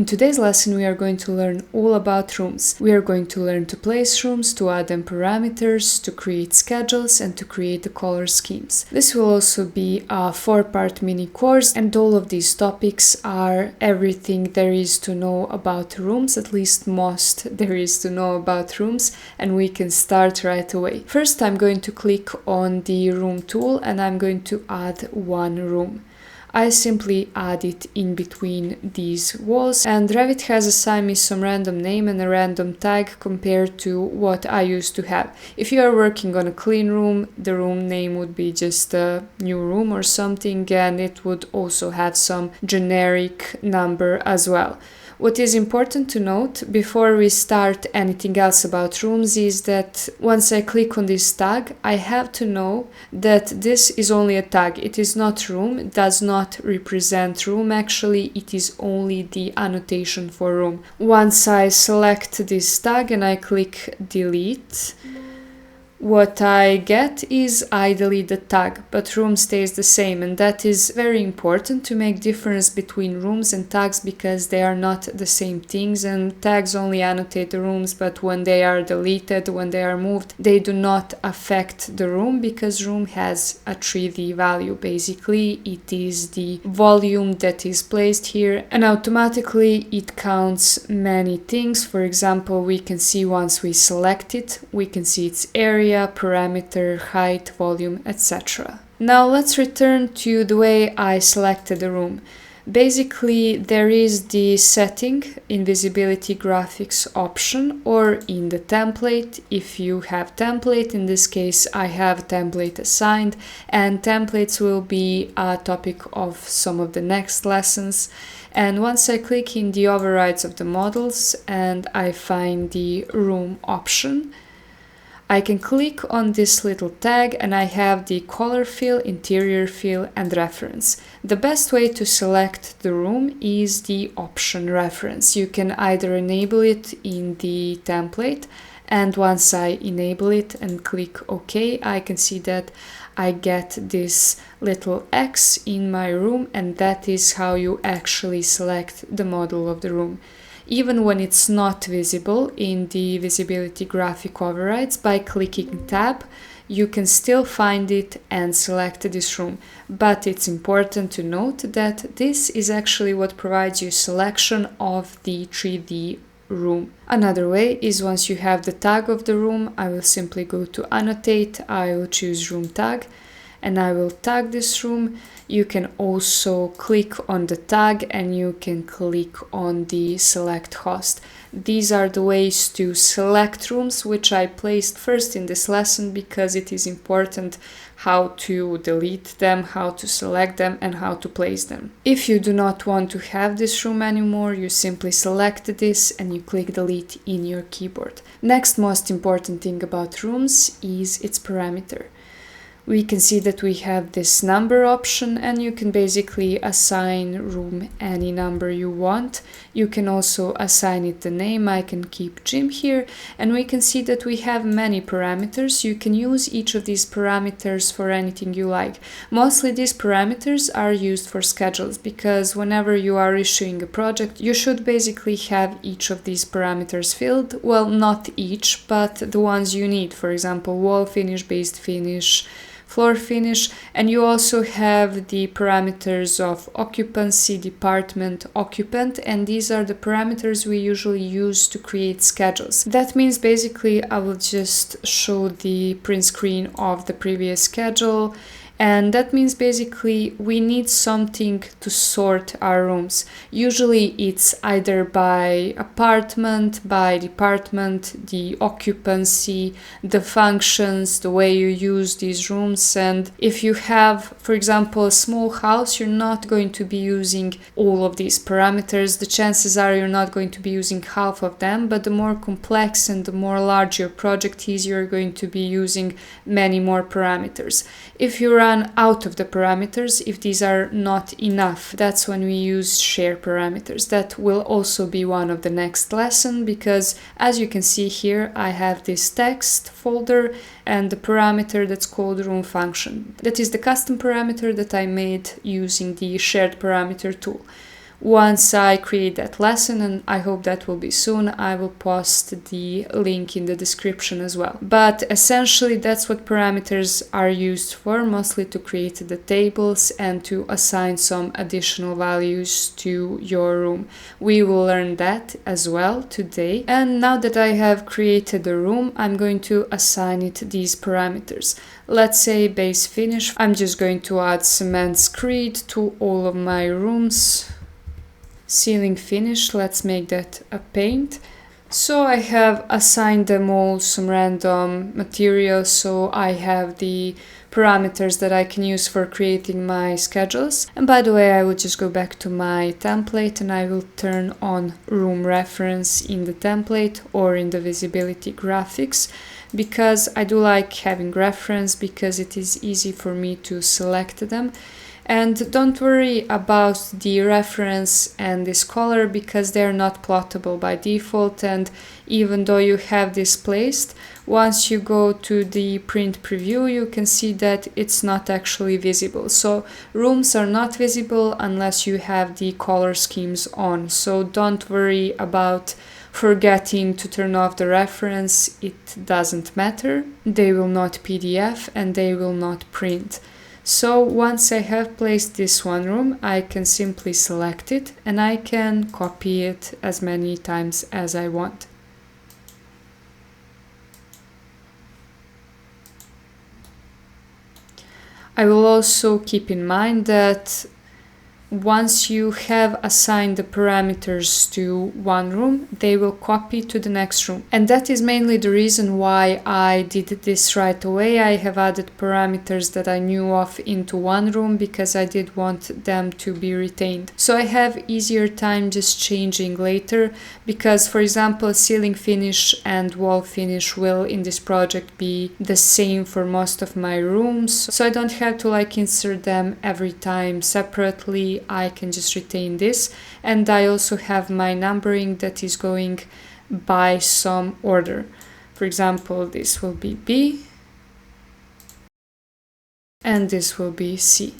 In today's lesson, we are going to learn all about rooms. We are going to learn to place rooms, to add them parameters, to create schedules, and to create the color schemes. This will also be a 4-part mini course, and all of these topics are everything there is to know about rooms, at least most there is to know about rooms, and we can start right away. First, I'm going to click on the room tool and I'm going to add one room. I simply add it in between these walls, and Revit has assigned me some random name and a random tag compared to what I used to have. If you are working on a clean room, the room name would be just a new room or something, and it would also have some generic number as well. What is important to note before we start anything else about rooms is that once I click on this tag, I have to know that this is only a tag. It is not room, it does not represent room. Actually, it is only the annotation for room. Once I select this tag and I click delete, what I get is I delete the tag, but room stays the same, and that is very important to make difference between rooms and tags because they are not the same things, and tags only annotate the rooms, but when they are deleted, when they are moved, they do not affect the room because room has a 3D value. Basically, it is the volume that is placed here, and automatically it counts many things. For example, we can see once we select it, we can see its area, parameter, height, volume, etc. Now let's return to the way I selected the room. Basically, there is the setting in visibility graphics option or in the template if you have template. In this case, I have template assigned, and templates will be a topic of some of the next lessons. And once I click in the overrides of the models and I find the room option, I can click on this little tag and I have the color fill, interior fill, and reference. The best way to select the room is the option reference. You can either enable it in the template, and once I enable it and click OK, I can see that I get this little X in my room, and that is how you actually select the model of the room. Even when it's not visible in the visibility graphic overrides, by clicking tab, you can still find it and select this room. But it's important to note that this is actually what provides you selection of the 3D room. Another way is once you have the tag of the room, I will simply go to annotate, I will choose room tag, and I will tag this room. You can also click on the tag and you can click on the select host. These are the ways to select rooms, which I placed first in this lesson because it is important how to delete them, how to select them, and how to place them. If you do not want to have this room anymore, you simply select this and you click delete in your keyboard. Next most important thing about rooms is its parameter. We can see that we have this number option, and you can basically assign room any number you want. You can also assign it the name. I can keep gym here, and we can see that we have many parameters. You can use each of these parameters for anything you like. Mostly these parameters are used for schedules because whenever you are issuing a project, you should basically have each of these parameters filled. Well, not each, but the ones you need. For example, wall finish, base finish, floor finish, and you also have the parameters of occupancy, department, occupant, and these are the parameters we usually use to create schedules. That means basically I will just show the print screen of the previous schedule, and that means basically we need something to sort our rooms. Usually it's either by apartment, by department, the occupancy, the functions, the way you use these rooms. And if you have, for example, a small house, you're not going to be using all of these parameters. The chances are you're not going to be using half of them, but the more complex and the more large your project is, you're going to be using many more parameters. If you run out of the parameters, if these are not enough, that's when we use share parameters. That will also be one of the next lesson because as you can see here, I have this text folder and the parameter that's called room function. That is the custom parameter that I made using the shared parameter tool. once I create that lesson, and I hope that will be soon. I will post the link in the description as well. But essentially that's what parameters are used for, mostly to create the tables and to assign some additional values to your room. We will learn that as well today. And now that I have created a room, I'm going to assign it these parameters. Let's say base finish. I'm just going to add cement screed to all of my rooms. Ceiling finish, let's make that a paint. So I have assigned them all some random materials, so I have the parameters that I can use for creating my schedules. And by the way, I will just go back to my template and I will turn on room reference in the template or in the visibility graphics, because I do like having reference because it is easy for me to select them. And don't worry about the reference and this color because they're not plottable by default, and even though you have this placed, once you go to the print preview you can see that it's not actually visible. So rooms are not visible unless you have the color schemes on, so don't worry about forgetting to turn off the reference. It doesn't matter. They will not PDF and they will not print. So once I have placed this one room, I can simply select it and I can copy it as many times as I want. I will also keep in mind that once you have assigned the parameters to one room, they will copy to the next room. And that is mainly the reason why I did this right away. I have added parameters that I knew of into one room because I did want them to be retained. So I have easier time just changing later because, for example, ceiling finish and wall finish will in this project be the same for most of my rooms. So I don't have to insert them every time separately. I can just retain this, and I also have my numbering that is going by some order. For example, this will be B and this will be C.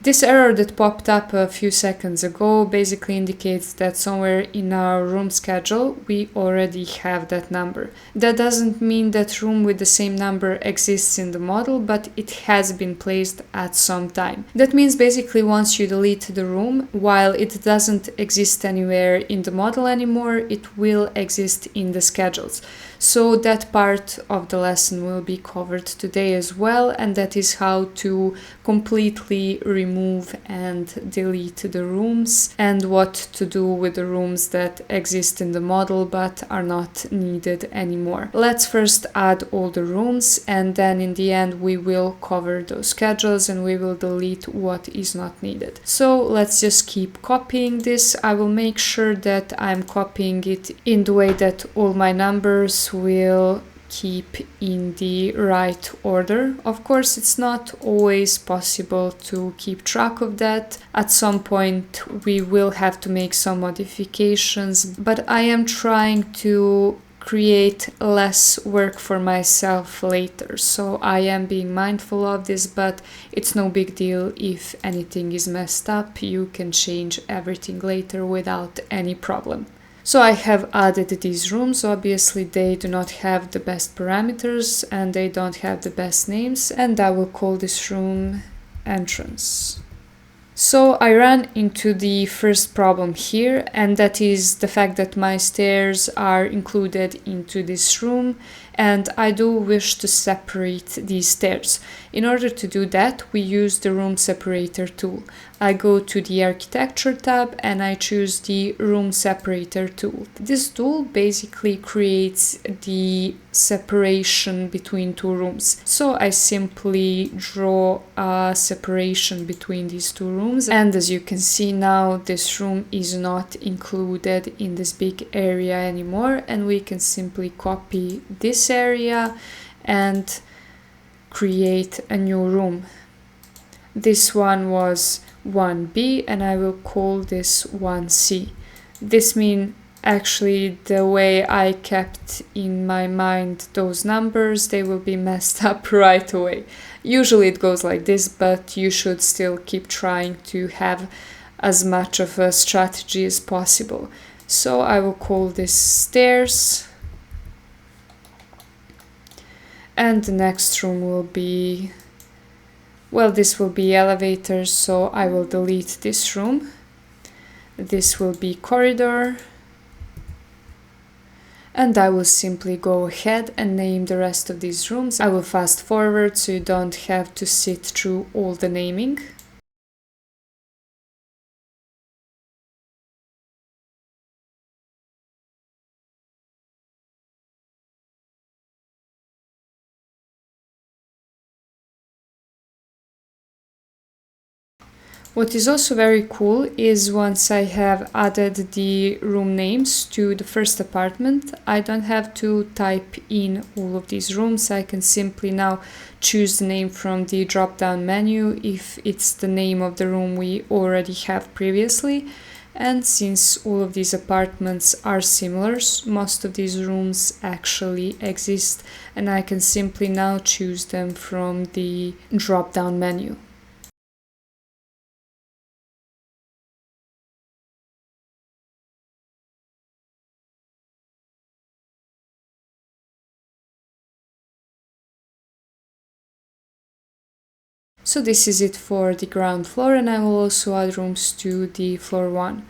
This error that popped up a few seconds ago basically indicates that somewhere in our room schedule we already have that number. That doesn't mean that room with the same number exists in the model, but it has been placed at some time. That means basically once you delete the room, while it doesn't exist anywhere in the model anymore, it will exist in the schedules. So that part of the lesson will be covered today as well, and that is how to completely remove and delete the rooms and what to do with the rooms that exist in the model but are not needed anymore. Let's first add all the rooms, and then in the end we will cover those schedules and we will delete what is not needed. So let's just keep copying this. I will make sure that I'm copying it in the way that all my numbers will keep in the right order. Of course, it's not always possible to keep track of that. At some point we will have to make some modifications, but I am trying to create less work for myself later, so I am being mindful of this, but it's no big deal if anything is messed up. You can change everything later without any problem. So I have added these rooms. Obviously they do not have the best parameters and they don't have the best names, and I will call this room entrance. So I ran into the first problem here, and that is the fact that my stairs are included into this room and I do wish to separate these stairs. In order to do that, we use the room separator tool. I go to the architecture tab and I choose the room separator tool. This tool basically creates the separation between two rooms. So I simply draw a separation between these two rooms, and as you can see now, this room is not included in this big area anymore, and we can simply copy this area and create a new room. This one was 1B and I will call this 1C. This means actually the way I kept in my mind those numbers, they will be messed up right away. Usually it goes like this, but you should still keep trying to have as much of a strategy as possible. So I will call this stairs. And the next room will be, well, this will be elevators, so I will delete this room. This will be corridor. And I will simply go ahead and name the rest of these rooms. I will fast forward so you don't have to sit through all the naming. What is also very cool is once I have added the room names to the first apartment, I don't have to type in all of these rooms. I can simply now choose the name from the drop-down menu if it's the name of the room we already have previously. And since all of these apartments are similar, most of these rooms actually exist, and I can simply now choose them from the drop-down menu. So this is it for the ground floor, and I will also add rooms to the floor 1.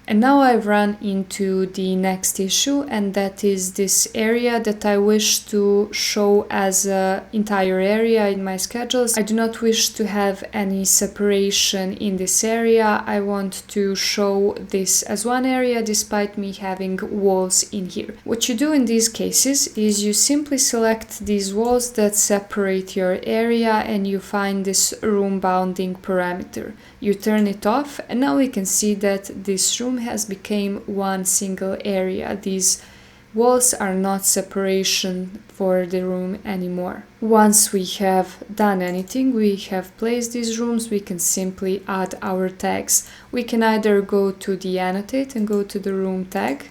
And now I've run into the next issue, and that is this area that I wish to show as an entire area in my schedules. I do not wish to have any separation in this area. I want to show this as one area despite me having walls in here. What you do in these cases is you simply select these walls that separate your area and you find this room bounding parameter. You turn it off, and now we can see that this room has become one single area. These walls are not separation for the room anymore. Once we have done anything, we have placed these rooms, we can simply add our tags. We can either go to the annotate and go to the room tag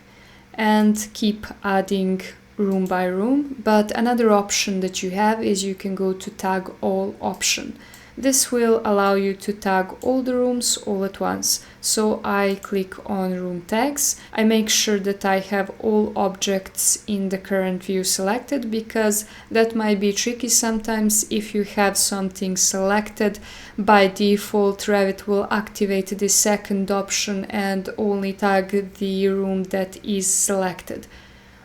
and keep adding room by room, but another option that you have is you can go to tag all option. This will allow you to tag all the rooms all at once. So I click on room tags. I make sure that I have all objects in the current view selected, because that might be tricky sometimes. If you have something selected, by default Revit will activate the second option and only tag the room that is selected.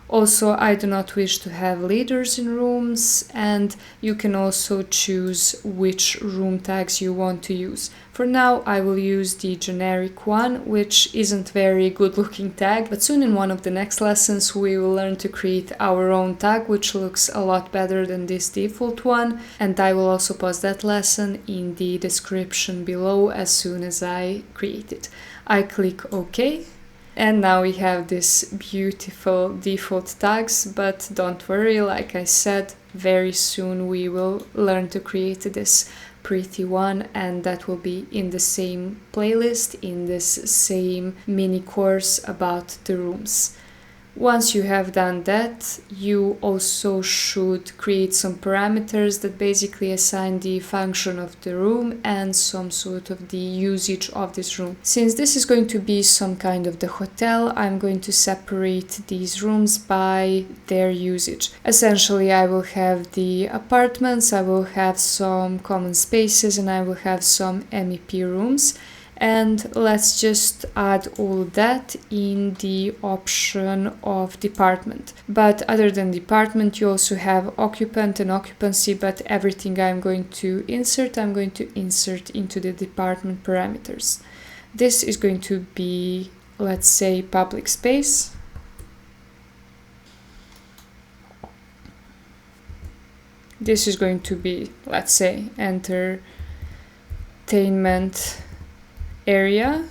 Also, I do not wish to have leaders in rooms, and you can also choose which room tags you want to use. For now, I will use the generic one, which isn't very good looking tag, but soon in one of the next lessons we will learn to create our own tag, which looks a lot better than this default one, and I will also post that lesson in the description below as soon as I create it. I click OK. And now we have this beautiful default tags, but don't worry, like I said, very soon we will learn to create this pretty one, and that will be in the same playlist, in this same mini course about the rooms. Once you have done that, you also should create some parameters that basically assign the function of the room and some sort of the usage of this room. Since this is going to be some kind of the hotel, I'm going to separate these rooms by their usage. Essentially, I will have the apartments, I will have some common spaces, and I will have some MEP rooms. And let's just add all that in the option of department. But other than department, you also have occupant and occupancy, but everything I'm going to insert into the department parameters. This is going to be, let's say, public space. This is going to be, let's say, entertainment area,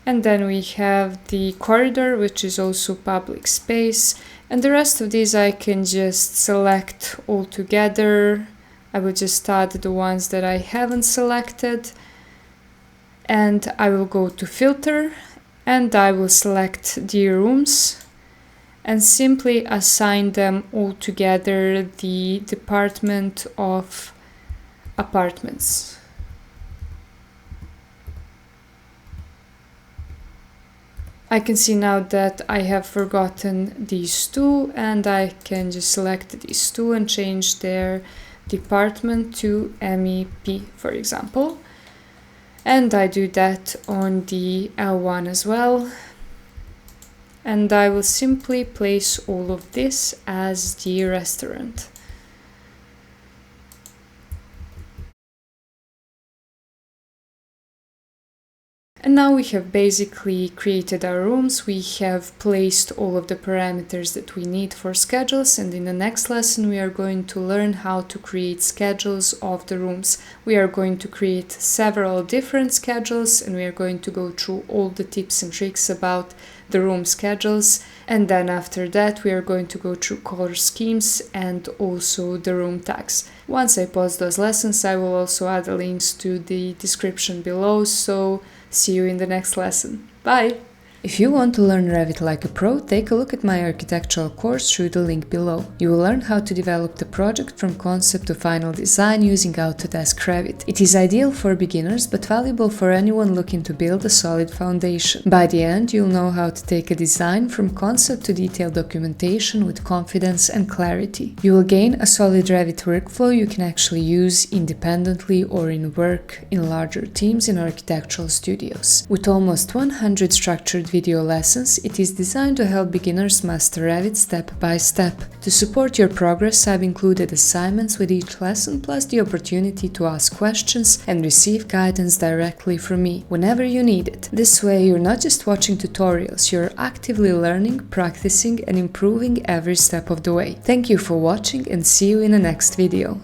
and then we have the corridor, which is also public space, and the rest of these I can just select all together, I will just add the ones that I haven't selected, and I will go to filter and I will select the rooms and simply assign them all together the department of apartments. I can see now that I have forgotten these two, and I can just select these two and change their department to MEP, for example. And I do that on the L1 as well. And I will simply place all of this as the restaurant. And now we have basically created our rooms, we have placed all of the parameters that we need for schedules, and in the next lesson we are going to learn how to create schedules of the rooms. We are going to create several different schedules and we are going to go through all the tips and tricks about the room schedules, and then after that we are going to go through color schemes and also the room tags. Once I post those lessons, I will also add the links to the description below, so see you in the next lesson. Bye! If you want to learn Revit like a pro, take a look at my architectural course through the link below. You will learn how to develop the project from concept to final design using Autodesk Revit. It is ideal for beginners but valuable for anyone looking to build a solid foundation. By the end, you'll know how to take a design from concept to detailed documentation with confidence and clarity. You will gain a solid Revit workflow you can actually use independently or in work in larger teams in architectural studios. With almost 100 structured video lessons, it is designed to help beginners master Revit step by step. To support your progress, I've included assignments with each lesson, plus the opportunity to ask questions and receive guidance directly from me whenever you need it. This way, you're not just watching tutorials, you're actively learning, practicing, and improving every step of the way. Thank you for watching and see you in the next video.